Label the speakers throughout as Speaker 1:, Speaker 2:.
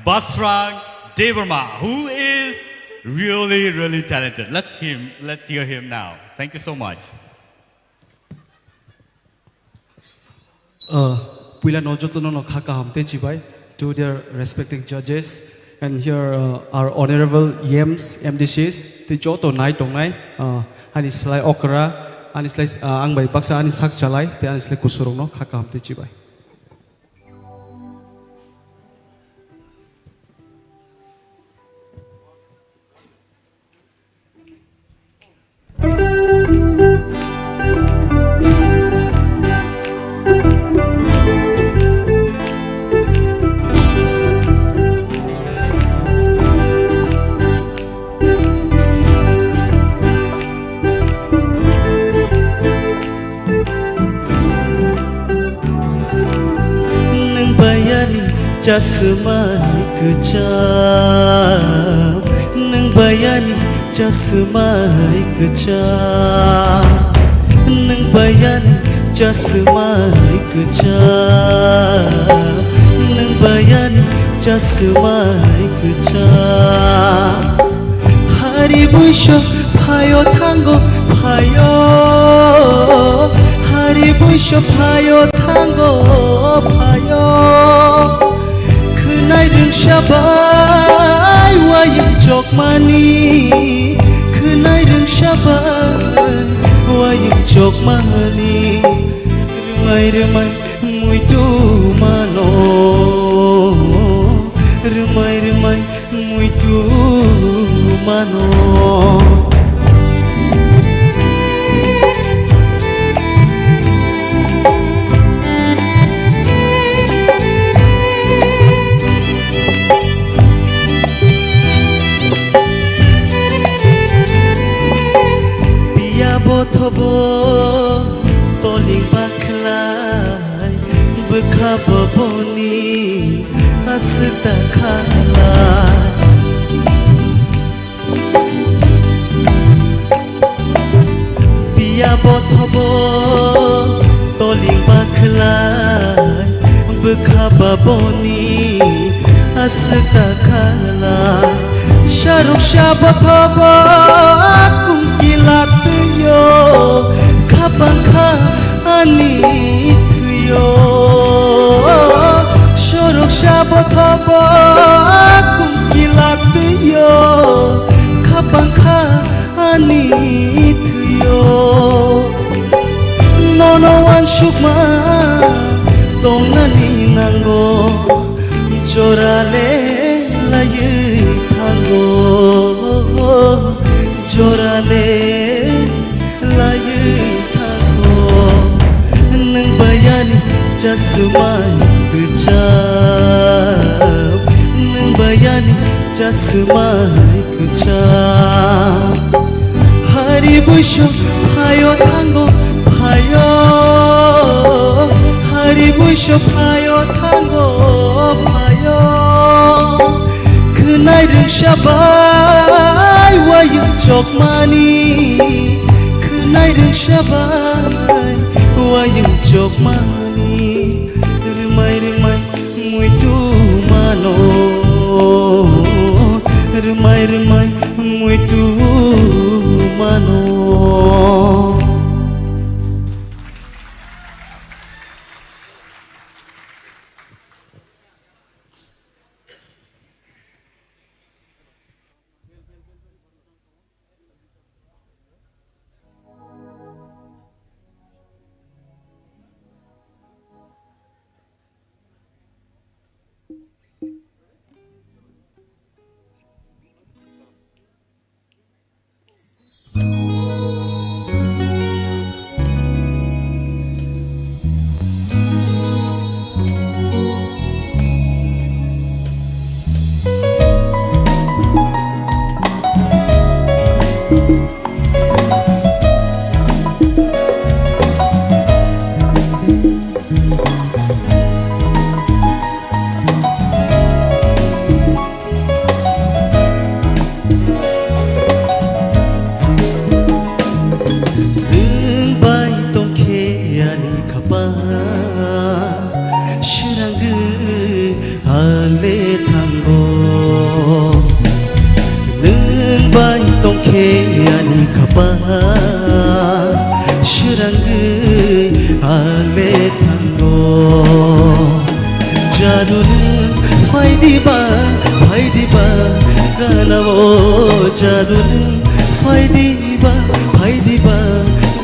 Speaker 1: Basrang Debbarma, who is really talented. Let's hear him now. Thank you so much.
Speaker 2: Pila nojotono no khaka hamte chibai to their respective judges, and here our honorable YEMs MDCs the joto nai tongnai ani slai okra ani slai angbai baksa ani sak chalai te ani slai kusurong no khaka hamte chibai.
Speaker 3: Jasmai kejam, neng bayani jasmai kejam, neng bayani jasmai kejam, neng bayani jasmai kejam. Hari busho payo tango payo, hari busho payo tango payo. Kenai reng syabai wayang jok mani, kenai reng syabai wayang jok mani. Remai muito mano, remai muito mano. Thobo toling baklai bekaboni asda khalai biya bothobo toling baklai bekaboni asda khalai sharuk shabothobo kumkilat yo kapangka anityo shorok shabothabo kumkilat yo kapangka anityo nono wan shukma tongnani nango jorale laye thango jorale layu thango neng bayani jasmai kejam, neng bayani jasmai kejam. Hari busho payo tango payo, hari busho payo tango payo. Kenai reng syabai wayang jok mani, kenai reng syabai wayang jok mani. Remai muito mano, remai muito mano. tongke ani kapa shirangui ale tango jadun faidiba ganawo jadun faidiba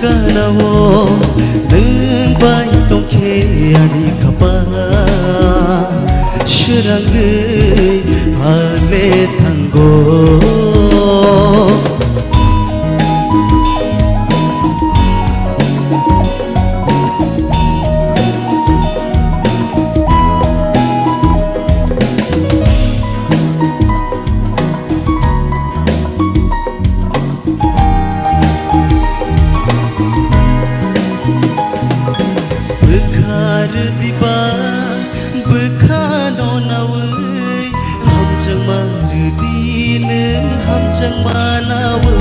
Speaker 3: ganawo nung bai tongke ani kapa shirangui ale tango hamjang manawe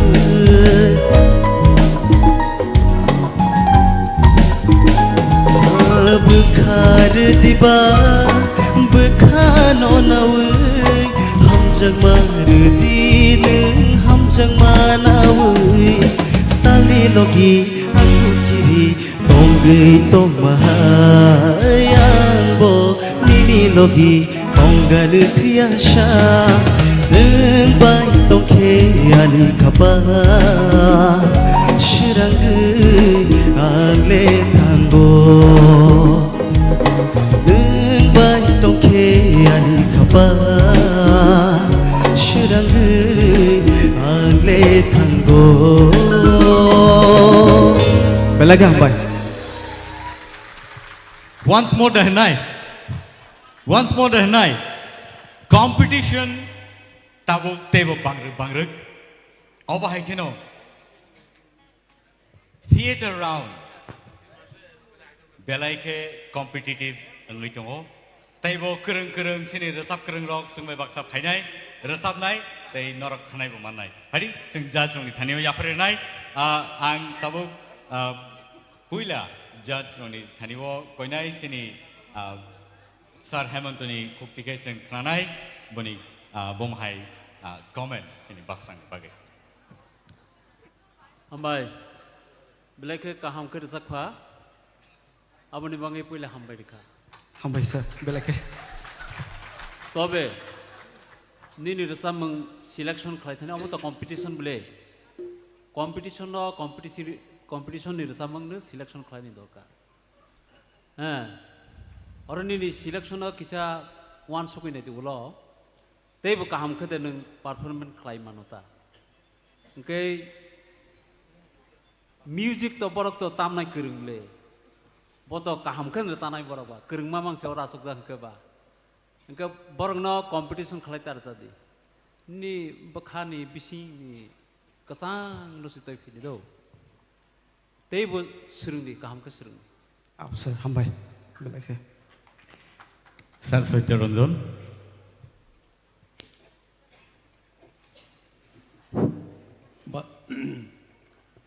Speaker 3: bukhar diba bukhano nawe hamjang marudine hamjang manawe tali logi aku kiri tonggei tomahayang bo nini logi tonggalu tiasha nung bai tongke ani kapa shirangui ale tango nung bai tongke ani kapa shirangui ale tango
Speaker 2: Belaga hambai.
Speaker 1: Once more dahnai. Competition tabuk tebo bangruk. Oba hai keno. Theater round. Belai ke competitive ngai tongo. Tebo kereng sini resap kereng rok sungmai baksap khainai. Resap nai tei norok khanai bo manai. Hari sung judge ni thanio yapre nai. Ang tabuk puila judge ni thanio koinai sini Sir Hemantoni kuktike sung khanai boni bomhai comments ini Basrang bagai.
Speaker 4: Hambai, belai ke kaham ke resak pha, aboni bangai puila hambai dikha.
Speaker 2: Hambai sir, belake.
Speaker 4: Tobe, ni resam meng selection khalai thani amo to competition bele. Competition ni resam meng ne selection khalai ni dorkar. Or ni selection kisa one sokoi neti ulo. Tei bo kaham khade nung performance khlai manota. Okay, music to borok to tam nai kereng le. Boto kaham khan tanai borok ba. Kereng mamang se ora sokja ke ba. Engka borok no competition khlai tar jadi. Ni bakhani bisi ni kasang lo sitoi fili do. Tei bo surung di kaham ke surung.
Speaker 2: Aw sir, hambai. Belake.
Speaker 1: Sir Sotyaranjan.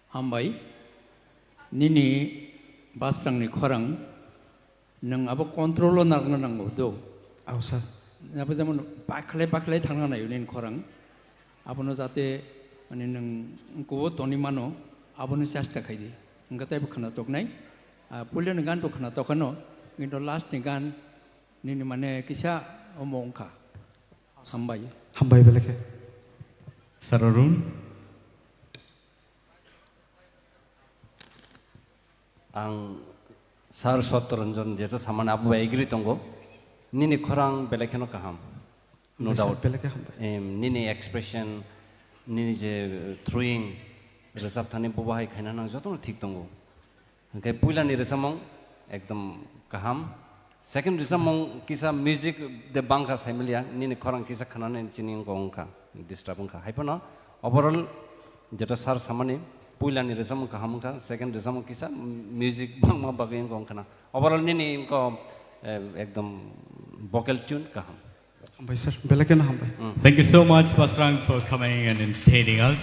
Speaker 5: Hambai, nini Basrang ni korang, nang apa kontrol lo nak nang bodo.
Speaker 2: Aw sir.
Speaker 5: Apa zaman baklai thang na yunin korang, apa no zate, ani nang kuwo toni mano, apa no siasta kai di. Enggak tahu kena tok nai, pulian negan tok kena tok kano, itu last negan, nini mana kisah omong ka. Hambai.
Speaker 2: Hambai belake.
Speaker 1: Sir Arun.
Speaker 6: Ang Sir Sotyaranjan jeto saman abu agree tongo nini khorang belakeno kaham no doubt
Speaker 2: Belake hambai.
Speaker 6: nini expression nini je throwing resap thani bobahai khaina nang joto thik tongo kai puila ni resamong ekdam kaham second resamong kisa music de bangka samilia nini khorang kisa khanane chining gongka disturb ka haipona overall jeto sar samani puila ni resam kaham ka second resam kisa music bangma bageng gong kana overall ni ko ekdam vocal tune kaham
Speaker 2: Hambai sir, belake na hambai.
Speaker 1: Thank you so much, Basrang, for coming and entertaining us.